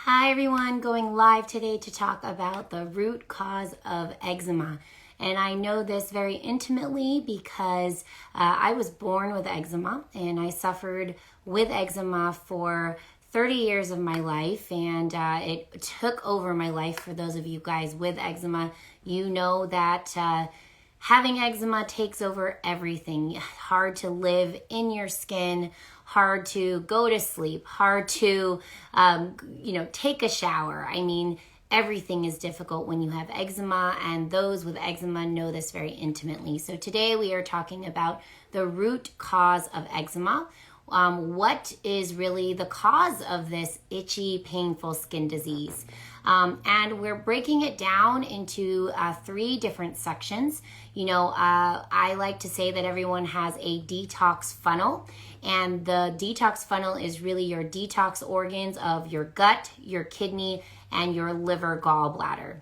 Hi everyone, going live today to talk about the root cause of eczema. And I know this very intimately because I was born with eczema and I suffered with eczema for 30 years of my life, and it took over my life. For those of you guys with eczema, you know that having eczema takes over everything. Hard to live in your skin, hard to go to sleep, hard to, take a shower. I mean, everything is difficult when you have eczema, and those with eczema know this very intimately. So today we are talking about the root cause of eczema. What is really the cause of this itchy, painful skin disease? And we're breaking it down into 3 different sections. I like to say that everyone has a detox funnel, and the detox funnel is really your detox organs of your gut, your kidney, and your liver gallbladder.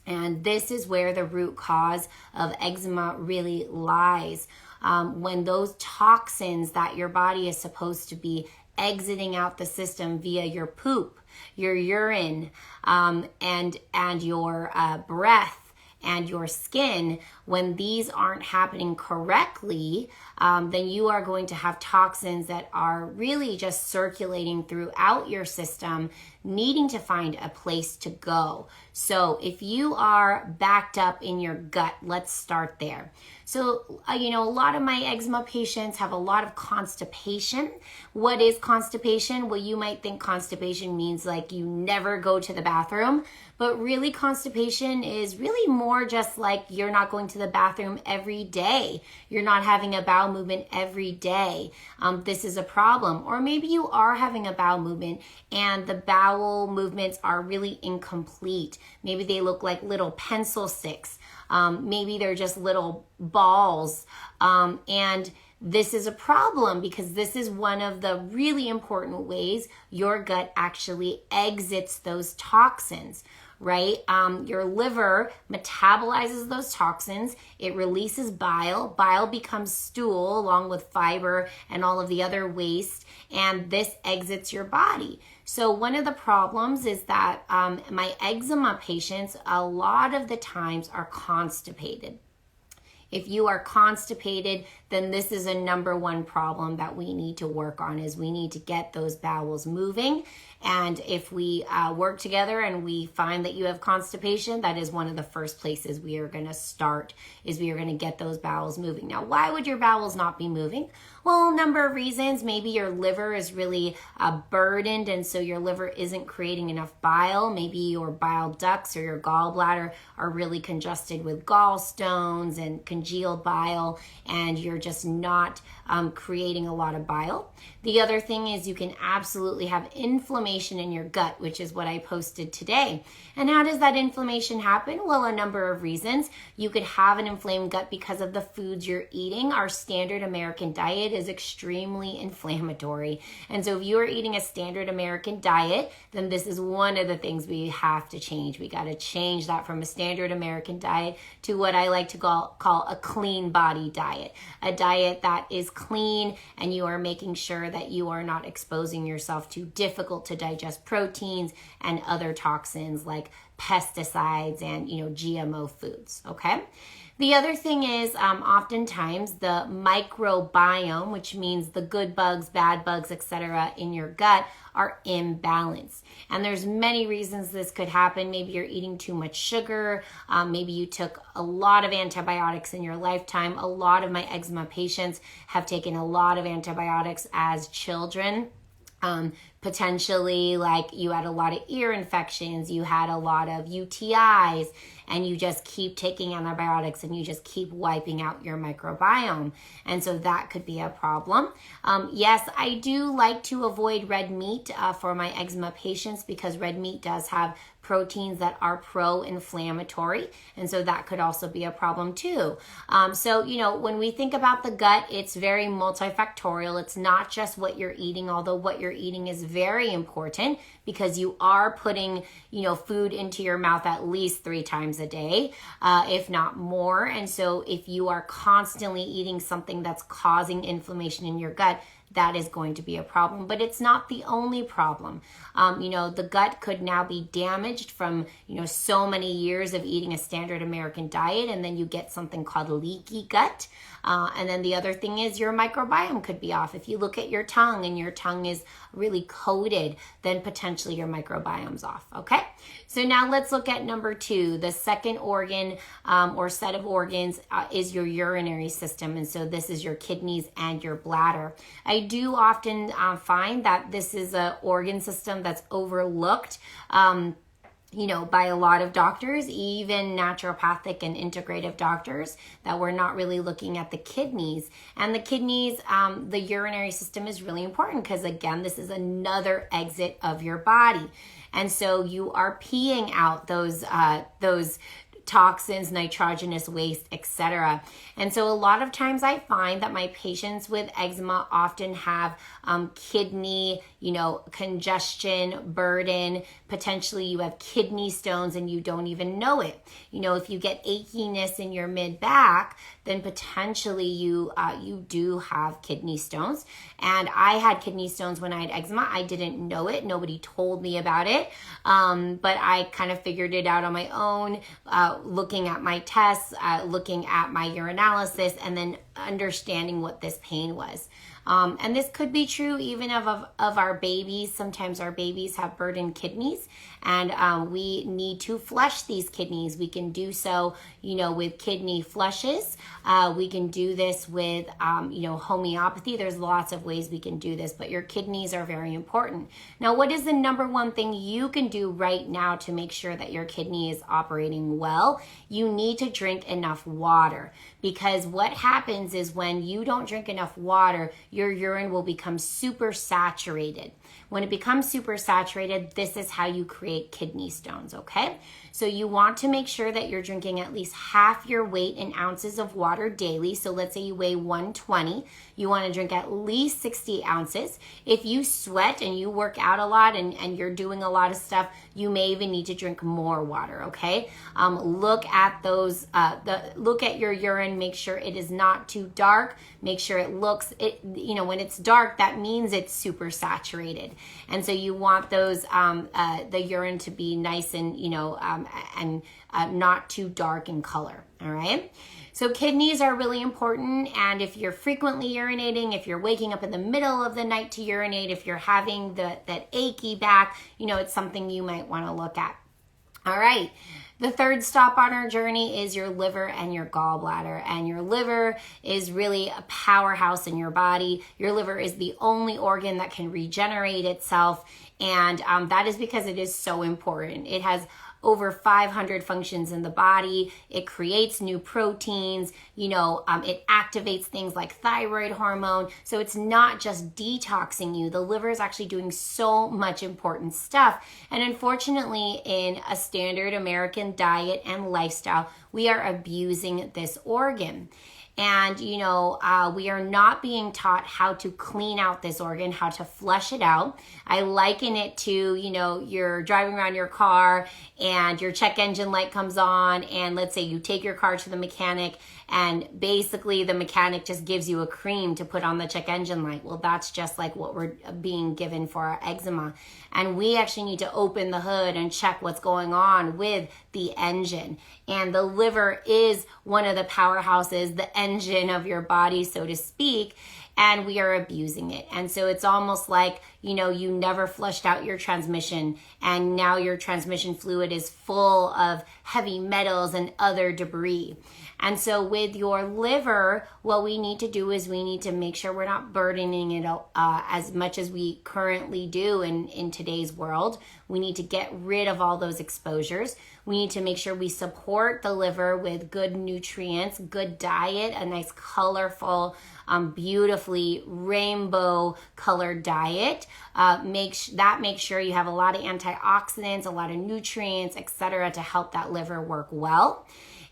And this is where the root cause of eczema really lies. When those toxins that your body is supposed to be exiting out the system via your poop, your urine, and your breath and your skin, when these aren't happening correctly, then you are going to have toxins that are really just circulating throughout your system, needing to find a place to go. So if you are backed up in your gut, let's start there. So, a lot of my eczema patients have a lot of constipation. What is constipation? Well, you might think constipation means like you never go to the bathroom, but really constipation is really more just like you're not going to the bathroom every day. You're not having a bowel movement every day. This is a problem. Or maybe you are having a bowel movement and the bowel movements are really incomplete. Maybe they look like little pencil sticks. Maybe they're just little balls. And this is a problem because this is one of the really important ways your gut actually exits those toxins, right? Your liver metabolizes those toxins. It releases bile. Bile becomes stool along with fiber and all of the other waste, and this exits your body. So one of the problems is that my eczema patients a lot of the times are constipated. If you are constipated, then this is a number 1 problem that we need to work on, is we need to get those bowels moving. And if we work together and we find that you have constipation, that is one of the first places we are going to start, is we are going to get those bowels moving. Now, why would your bowels not be moving? Well, a number of reasons. Maybe your liver is really burdened, and so your liver isn't creating enough bile. Maybe your bile ducts or your gallbladder are really congested with gallstones and congealed bile, and you're just not creating a lot of bile. The other thing is you can absolutely have inflammation in your gut, which is what I posted today. And how does that inflammation happen? Well, a number of reasons. You could have an inflamed gut because of the foods you're eating. Our standard American diet is extremely inflammatory. And so if you are eating a standard American diet, then this is one of the things we have to change. We got to change that from a standard American diet to what I like to call a clean body diet. A diet that is clean, and you are making sure that you are not exposing yourself to difficult to digest proteins and other toxins like pesticides and GMO foods. Okay. The other thing is oftentimes the microbiome, which means the good bugs, bad bugs, etc. in your gut, are imbalanced. And there's many reasons this could happen. Maybe you're eating too much sugar. Maybe you took a lot of antibiotics in your lifetime. A lot of my eczema patients have taken a lot of antibiotics as children. Potentially, like you had a lot of ear infections, you had a lot of UTIs, and you just keep taking antibiotics and you just keep wiping out your microbiome. And so that could be a problem. Yes, I do like to avoid red meat for my eczema patients because red meat does have proteins that are pro-inflammatory, and so that could also be a problem too. So when we think about the gut, it's very multifactorial. It's not just what you're eating, although what you're eating is very important because you are putting food into your mouth at least 3 times a day, if not more. And so if you are constantly eating something that's causing inflammation in your gut, that is going to be a problem. But it's not the only problem. The gut could now be damaged from, so many years of eating a standard American diet, and then you get something called leaky gut. And then the other thing is your microbiome could be off. If you look at your tongue and your tongue is really coated, then potentially your microbiome's off, okay? So now let's look at number 2. The second organ or set of organs is your urinary system. And so this is your kidneys and your bladder. I do often find that this is an organ system that's overlooked by a lot of doctors, even naturopathic and integrative doctors, that we're not really looking at the kidneys. And the kidneys, the urinary system is really important because, again, this is another exit of your body. And so you are peeing out those toxins, nitrogenous waste, etc. And so a lot of times I find that my patients with eczema often have kidney, congestion, burden. Potentially you have kidney stones and you don't even know it. If you get achiness in your mid-back, then potentially you do have kidney stones. And I had kidney stones when I had eczema. I didn't know it. Nobody told me about it. But I kind of figured it out on my own, looking at my tests, looking at my urinalysis, and then understanding what this pain was. And this could be true even of our babies. Sometimes our babies have burdened kidneys, and we need to flush these kidneys. We can do so, with kidney flushes. We can do this with, homeopathy. There's lots of ways we can do this, but your kidneys are very important. Now, what is the number one thing you can do right now to make sure that your kidney is operating well? You need to drink enough water, because what happens is when you don't drink enough water, your urine will become super saturated. When it becomes super saturated, this is how you create kidney stones, okay? So you want to make sure that you're drinking at least half your weight in ounces of water daily. So let's say you weigh 120. You want to drink at least 60 ounces. If you sweat and you work out a lot and you're doing a lot of stuff, you may even need to drink more water, okay? Look at those, look at your urine, make sure it is not too dark. Make sure it looks, when it's dark, that means it's super saturated. And so you want those, the urine to be nice and, not too dark in color, all right? So kidneys are really important, and if you're frequently urinating, if you're waking up in the middle of the night to urinate, if you're having that achy back, it's something you might want to look at. All right. The third stop on our journey is your liver and your gallbladder. And your liver is really a powerhouse in your body. Your liver is the only organ that can regenerate itself. And that is because it is so important. It has over 500 functions in the body. It creates new proteins, it activates things like thyroid hormone. So it's not just detoxing you. The liver is actually doing so much important stuff. And unfortunately, in a standard American diet and lifestyle, we are abusing this organ. And, we are not being taught how to clean out this organ, how to flush it out. I liken it to, you're driving around your car and your check engine light comes on, and let's say you take your car to the mechanic, and basically the mechanic just gives you a cream to put on the check engine light. Well, that's just like what we're being given for our eczema. And we actually need to open the hood and check what's going on with the engine. And the liver is one of the powerhouses, the engine of your body, so to speak, and we are abusing it. And so it's almost like, you never flushed out your transmission, and now your transmission fluid is full of heavy metals and other debris. And so with your liver, what we need to do is we need to make sure we're not burdening it as much as we currently do in today's world. We need to get rid of all those exposures. We need to make sure we support the liver with good nutrients, good diet, a nice colorful, beautifully rainbow colored diet. Make sure you have a lot of antioxidants, a lot of nutrients, etc., to help that liver work well.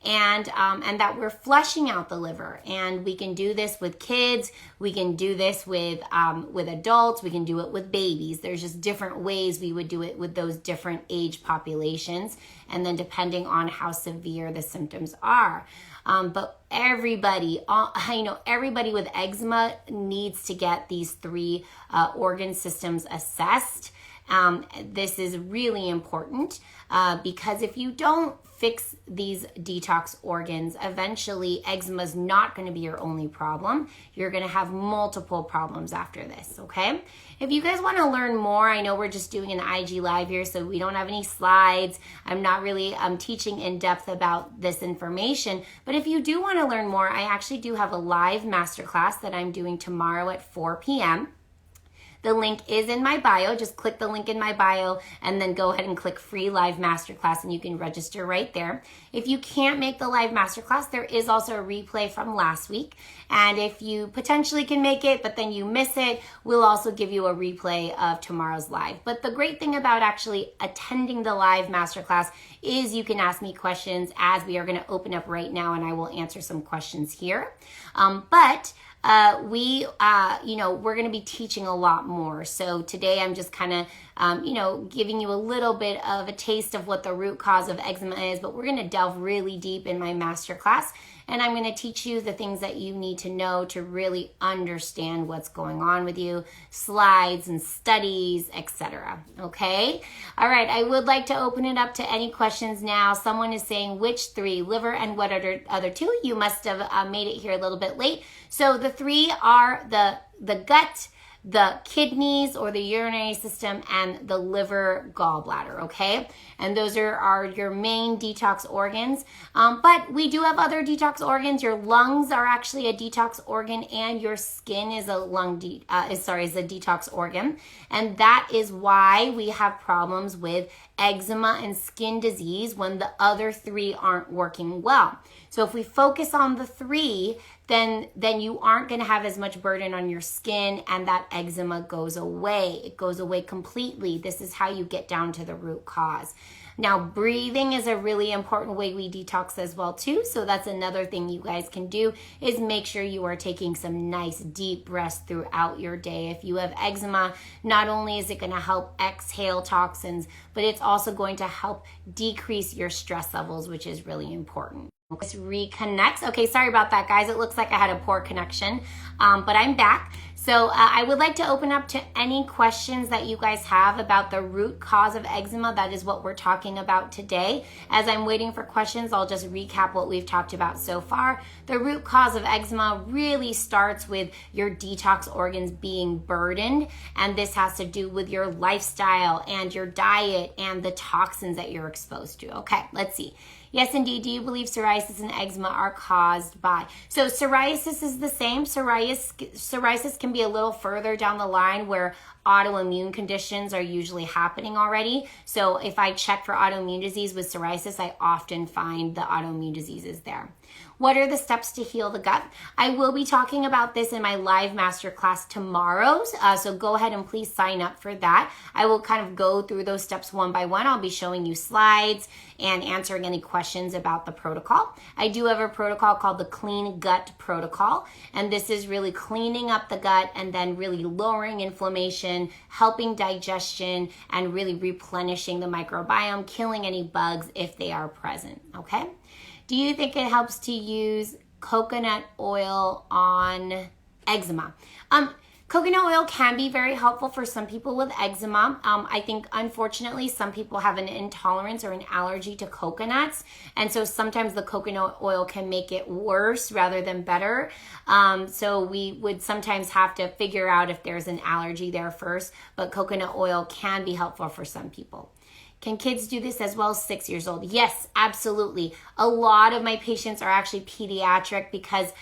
and that we're flushing out the liver. And we can do this with kids. We can do this with adults. We can do it with babies. There's just different ways we would do it with those different age populations, and then depending on how severe the symptoms are. But everybody with eczema needs to get these 3 organ systems assessed. This is really important because if you don't fix these detox organs, eventually eczema is not going to be your only problem. You're going to have multiple problems after this, okay? If you guys want to learn more, I know we're just doing an IG live here, so we don't have any slides. I'm not really teaching in depth about this information, but if you do want to learn more, I actually do have a live masterclass that I'm doing tomorrow at 4 p.m. The link is in my bio. Just click the link in my bio and then go ahead and click free live masterclass and you can register right there. If you can't make the live masterclass, there is also a replay from last week. And if you potentially can make it, but then you miss it, we'll also give you a replay of tomorrow's live. But the great thing about actually attending the live masterclass is you can ask me questions, as we are going to open up right now and I will answer some questions here. We're going to be teaching a lot more. So today I'm just kind of, giving you a little bit of a taste of what the root cause of eczema is, but we're going to delve really deep in my masterclass. And I'm going to teach you the things that you need to know to really understand what's going on with you, slides and studies, etc. Okay? All right, I would like to open it up to any questions now. Someone is saying, which 3, liver and what other 2? You must have made it here a little bit late. So the 3 are the gut, the kidneys or the urinary system, and the liver, gallbladder, okay? And those are your main detox organs. But we do have other detox organs. Your lungs are actually a detox organ, and your skin is a detox organ. And that is why we have problems with eczema and skin disease when the other 3 aren't working well. So if we focus on the 3, then you aren't going to have as much burden on your skin, and that eczema goes away. It goes away completely. This is how you get down to the root cause. Now, breathing is a really important way we detox as well too. So that's another thing you guys can do, is make sure you are taking some nice deep breaths throughout your day. If you have eczema, not only is it going to help exhale toxins, but it's also going to help decrease your stress levels, which is really important. Let's reconnect. Okay, sorry about that, guys. It looks like I had a poor connection, but I'm back. So I would like to open up to any questions that you guys have about the root cause of eczema. That is what we're talking about today. As I'm waiting for questions, I'll just recap what we've talked about so far. The root cause of eczema really starts with your detox organs being burdened, and this has to do with your lifestyle and your diet and the toxins that you're exposed to. Okay, let's see. Yes, indeed. Do you believe psoriasis and eczema are caused by? So psoriasis is the same. Psoriasis can be a little further down the line where autoimmune conditions are usually happening already. So if I check for autoimmune disease with psoriasis, I often find the autoimmune diseases there. What are the steps to heal the gut? I will be talking about this in my live masterclass tomorrow. So go ahead and please sign up for that. I will kind of go through those steps one by one. I'll be showing you slides and answering any questions about the protocol. I do have a protocol called the Clean Gut Protocol. And this is really cleaning up the gut and then really lowering inflammation, helping digestion, and really replenishing the microbiome, killing any bugs if they are present, okay? Do you think it helps to use coconut oil on eczema? Coconut oil can be very helpful for some people with eczema. I think, unfortunately, some people have an intolerance or an allergy to coconuts. And so sometimes the coconut oil can make it worse rather than better. So we would sometimes have to figure out if there's an allergy there first. But coconut oil can be helpful for some people. Can kids do this as well as 6 years old? Yes, absolutely. A lot of my patients are actually pediatric because,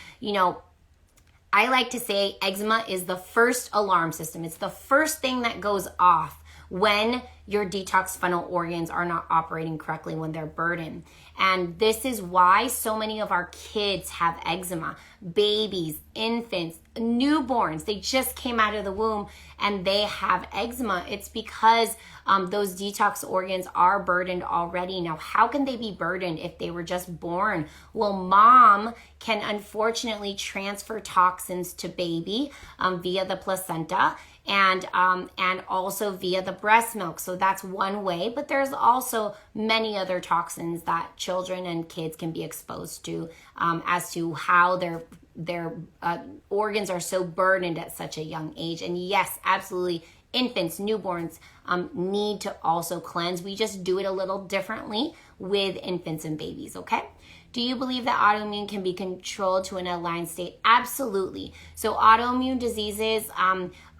I like to say eczema is the first alarm system. It's the first thing that goes off when your detox funnel organs are not operating correctly, when they're burdened. And this is why so many of our kids have eczema. Babies, infants, newborns, they just came out of the womb and they have eczema. It's because those detox organs are burdened already. Now, how can they be burdened if they were just born? Well, mom can unfortunately transfer toxins to baby via the placenta, and also via the breast milk. So that's one way, but there's also many other toxins that children and kids can be exposed to as to how their organs are so burdened at such a young age. And yes, absolutely, infants, newborns need to also cleanse. We just do it a little differently with infants and babies, okay? Do you believe that autoimmune can be controlled to an aligned state? Absolutely. So autoimmune diseases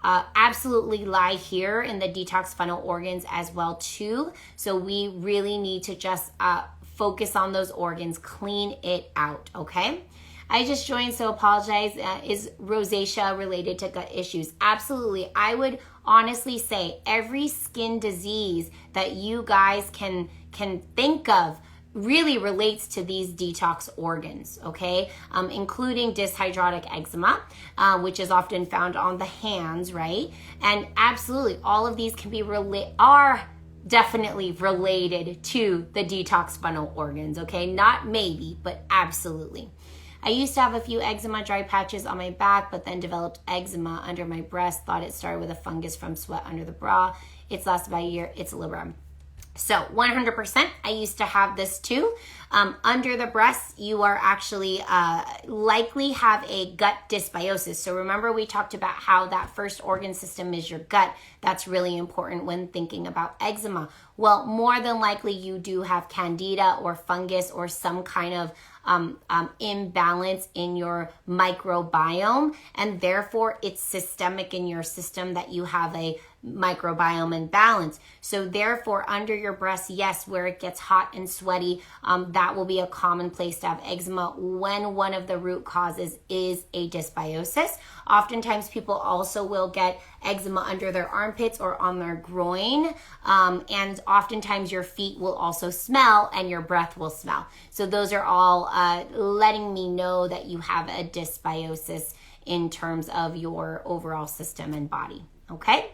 absolutely lie here in the detox funnel organs as well too. So we really need to just focus on those organs, clean it out, okay? I just joined, so apologize. Is rosacea related to gut issues? Absolutely. I would honestly say every skin disease that you guys can think of really relates to these detox organs, okay? Including dyshydrotic eczema, which is often found on the hands, right? And absolutely, all of these can be are definitely related to the detox funnel organs, okay? Not maybe, but absolutely. I used to have a few eczema dry patches on my back, but then developed eczema under my breast. Thought it started with a fungus from sweat under the bra. It's lasted about a year. It's a Libra. So 100%, I used to have this too. Under the breast, you are actually likely have a gut dysbiosis. So remember we talked about how that first organ system is your gut. That's really important when thinking about eczema. Well, more than likely you do have candida or fungus or some kind of imbalance in your microbiome, and therefore it's systemic in your system that you have a microbiome imbalance. So therefore, under your breast, yes, where it gets hot and sweaty, that will be a common place to have eczema when one of the root causes is a dysbiosis. Oftentimes people also will get eczema under their armpits or on their groin, and oftentimes your feet will also smell and your breath will smell. So those are all letting me know that you have a dysbiosis in terms of your overall system and body, okay?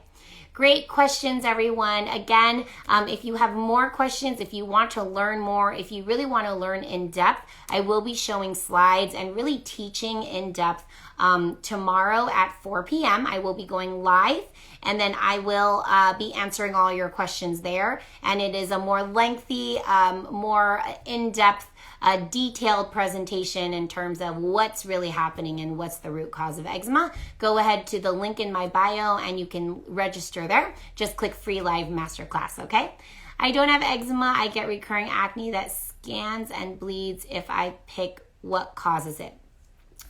Great questions, everyone. Again, if you have more questions, if you want to learn more, if you really want to learn in depth, I will be showing slides and really teaching in depth tomorrow at 4 p.m. I will be going live, and then I will be answering all your questions there. And it is a more lengthy, more in-depth, detailed presentation in terms of what's really happening and what's the root cause of eczema. Go ahead to the link in my bio and you can register there. Just click free live masterclass, okay? I don't have eczema. I get recurring acne that scans and bleeds if I pick what causes it.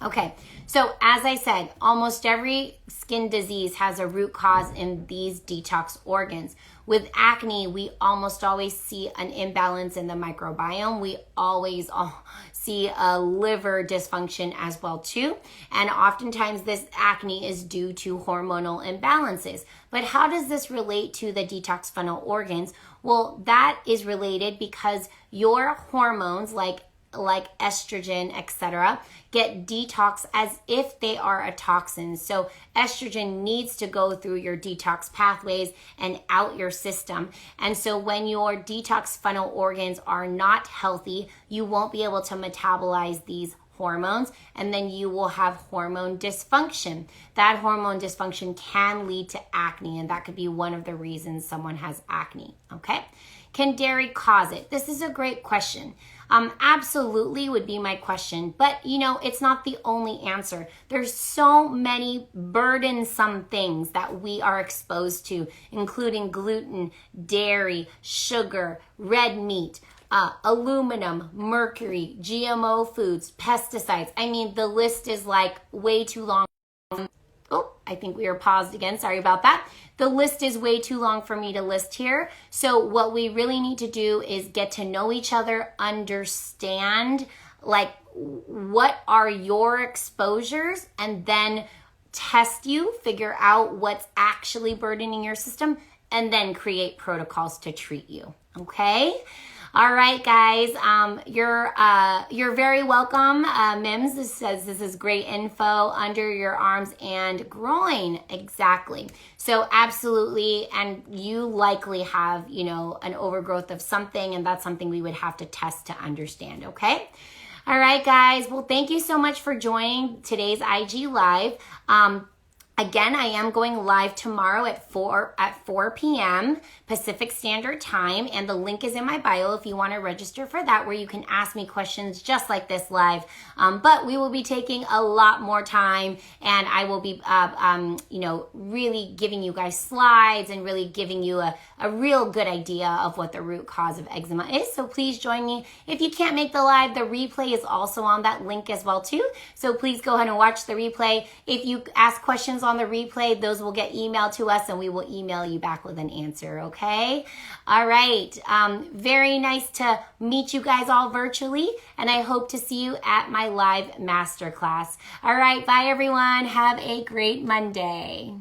Okay, so as I said, almost every skin disease has a root cause in these detox organs. With acne, we almost always see an imbalance in the microbiome. We always see a liver dysfunction as well too. And oftentimes this acne is due to hormonal imbalances. But how does this relate to the detox funnel organs? Well, that is related because your hormones like estrogen, etc., get detoxed as if they are a toxin. So estrogen needs to go through your detox pathways and out your system. And so when your detox funnel organs are not healthy, you won't be able to metabolize these hormones, and then you will have hormone dysfunction. That hormone dysfunction can lead to acne, and that could be one of the reasons someone has acne, okay? Can dairy cause it? This is a great question. Absolutely would be my question, but it's not the only answer. There's so many burdensome things that we are exposed to, including gluten, dairy, sugar, red meat, aluminum, mercury, GMO foods, pesticides. I mean, the list is like way too long. Oh, I think we are paused again. Sorry about that. The list is way too long for me to list here. So what we really need to do is get to know each other, understand like what are your exposures, and then test you, figure out what's actually burdening your system, and then create protocols to treat you. Okay? All right, guys, you're very welcome. Mims says this is great info under your arms and groin. Exactly. So absolutely, and you likely have, you know, an overgrowth of something, and that's something we would have to test to understand, okay? All right, guys. Well, thank you so much for joining today's IG Live. Again, I am going live tomorrow at 4 p.m. Pacific Standard Time, and the link is in my bio if you want to register for that, where you can ask me questions just like this live. But we will be taking a lot more time, and I will be, you know, really giving you guys slides and really giving you a real good idea of what the root cause of eczema is. So please join me. If you can't make the live, the replay is also on that link as well too. So please go ahead and watch the replay. If you ask questions on the replay, those will get emailed to us and we will email you back with an answer, okay? All right. Very nice to meet you guys all virtually, and I hope to see you at my live masterclass. All right. Bye, everyone. Have a great Monday.